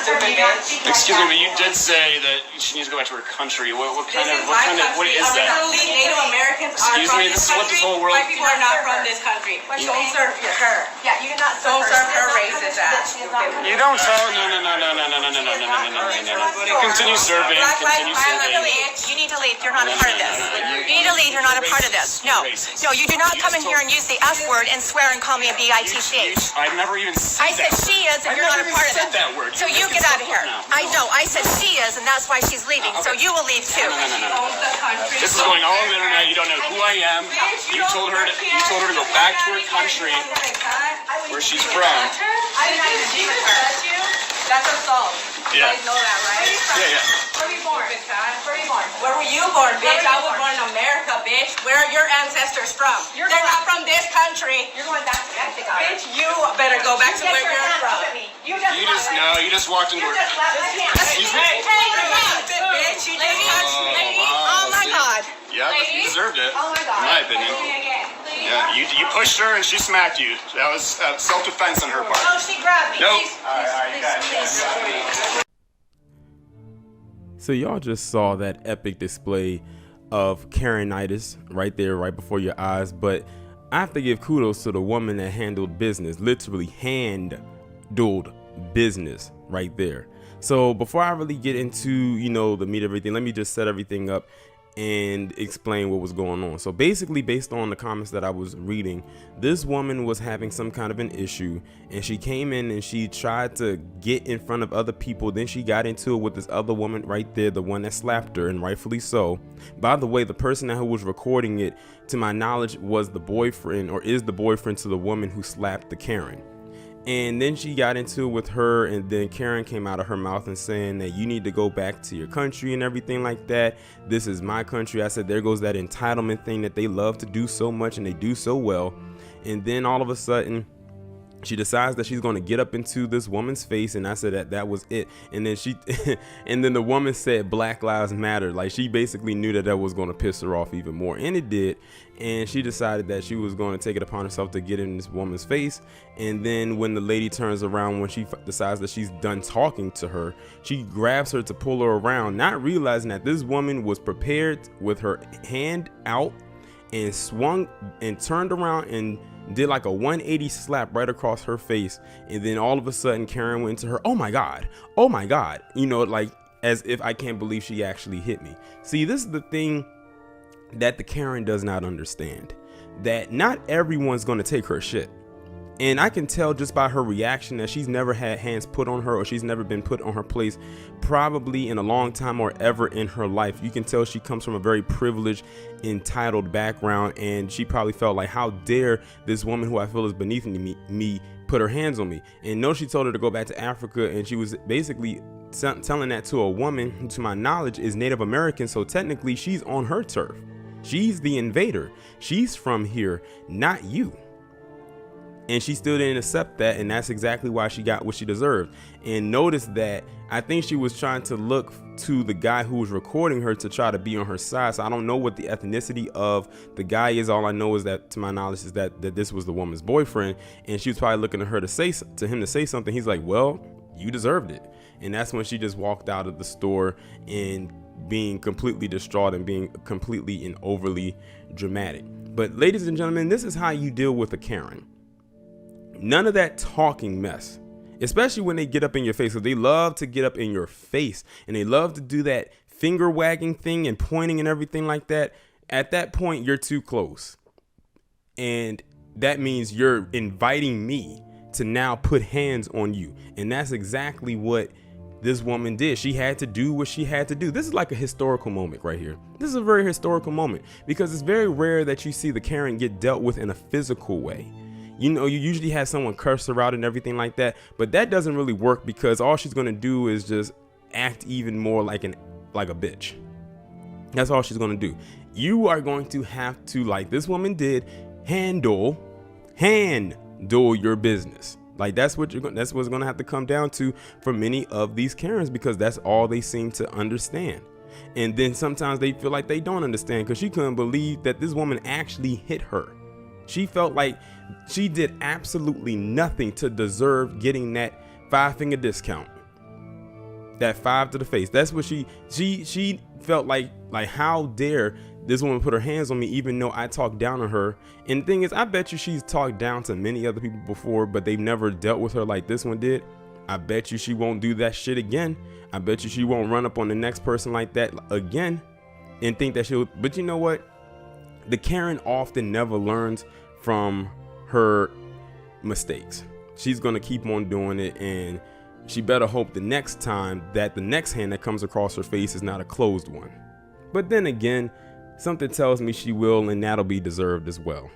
stupid bitch. Excuse me, but you did say that she needs to go back to her country. What is that? Native Americans are Excuse from me, this is what this whole world. White people are not from this country. Don't serve her. Yeah, you did not Don't serve her racist ass. You don't tell. No. Continue serving. Continue serving. You need to leave. You're not a part of this. You need to leave. You're not a part of this. No, you do not come in here and use the F word and swear and call me a bitch. I've never even said I said she is, and you're not a part of it. that word. So you get out of here. I know. I said she is, and that's why she's leaving. So you will leave too. No. This is going all over the internet. You don't know who I am. You told her to go back to her country where she's from. I didn't even agree with her. That's assault. Yeah. You guys know that, right? Yeah. Where were you born? Where were you born, bitch? I was born in America, bitch. Where are your ancestors from? They're not from this country. You're going back to Mexico. Bitch, you better go back to where you're from. You just walked into her. Excuse me. Bitch, you just touched me. Oh my God. Yeah, you deserved it. Oh my God. In my opinion. Yeah, you pushed her and she smacked you. That was self-defense on her part. Oh, she grabbed me. Nope. Please. So y'all just saw that epic display of Karenitis right there, right before your eyes. But I have to give kudos to the woman that handled business, literally handled business right there. So before I really get into, the meat of everything, let me just set everything up and explain what was going on. So basically, based on the comments that I was reading, this woman was having some kind of an issue, and she came in and she tried to get in front of other people. Then she got into it with this other woman right there, the one that slapped her, and rightfully so. By the way, the person who was recording it, to my knowledge, was the boyfriend, or is the boyfriend to the woman who slapped the Karen. And then she got into it with her, and then Karen came out of her mouth and saying that you need to go back to your country and everything like that. This is my country. I said, there goes that entitlement thing that they love to do so much and they do so well. And then all of a sudden, she decides that she's going to get up into this woman's face, and I said that was it. And then and then the woman said Black Lives Matter. Like, she basically knew that was going to piss her off even more, and it did. And she decided that she was going to take it upon herself to get in this woman's face. And then when the lady turns around, when she decides that she's done talking to her, she grabs her to pull her around, not realizing that this woman was prepared with her hand out and swung and turned around and did like a 180 slap right across her face. And then all of a sudden Karen went to her, oh my God, like as if I can't believe she actually hit me. See, this is the thing that the Karen does not understand, that not everyone's going to take her shit. And I can tell just by her reaction that she's never had hands put on her, or she's never been put on her place probably in a long time or ever in her life. You can tell she comes from a very privileged, entitled background, and she probably felt like, how dare this woman who I feel is beneath me put her hands on me. And no, she told her to go back to Africa, and she was basically telling that to a woman who, to my knowledge, is Native American. So technically she's on her turf. She's the invader. She's from here, not you. And she still didn't accept that, and that's exactly why she got what she deserved. And notice that I think she was trying to look to the guy who was recording her to try to be on her side. So I don't know what the ethnicity of the guy is. All I know is that, to my knowledge, is that this was the woman's boyfriend, and she was probably looking to her to say something. He's like, well, you deserved it. And that's when she just walked out of the store and being completely distraught and being completely and overly dramatic. But ladies and gentlemen, this is how you deal with a Karen. None of that talking mess, especially when they get up in your face. So they love to get up in your face, and they love to do that finger wagging thing and pointing and everything like that. At that point, you're too close. And that means you're inviting me to now put hands on you. And that's exactly what this woman did. She had to do what she had to do. This is like a historical moment right here. This is a very historical moment, because it's very rare that you see the Karen get dealt with in a physical way. You usually have someone curse her out and everything like that, but that doesn't really work, because all she's going to do is just act even more like a bitch. That's all she's going to do. You are going to have to, like this woman did, handle your business. Like that's what's going to have to come down to for many of these Karens, because that's all they seem to understand. And then sometimes they feel like they don't understand, because she couldn't believe that this woman actually hit her. She felt like she did absolutely nothing to deserve getting that 5-finger discount. That 5 to the face. That's what she felt like how dare this woman put her hands on me even though I talked down on her. And the thing is, I bet you she's talked down to many other people before, but they've never dealt with her like this one did. I bet you she won't do that shit again. I bet you she won't run up on the next person like that again and think that she'll. But you know what? The Karen often never learns from her mistakes. She's going to keep on doing it, and she better hope the next time that the next hand that comes across her face is not a closed one. But then again, something tells me she will, and that'll be deserved as well.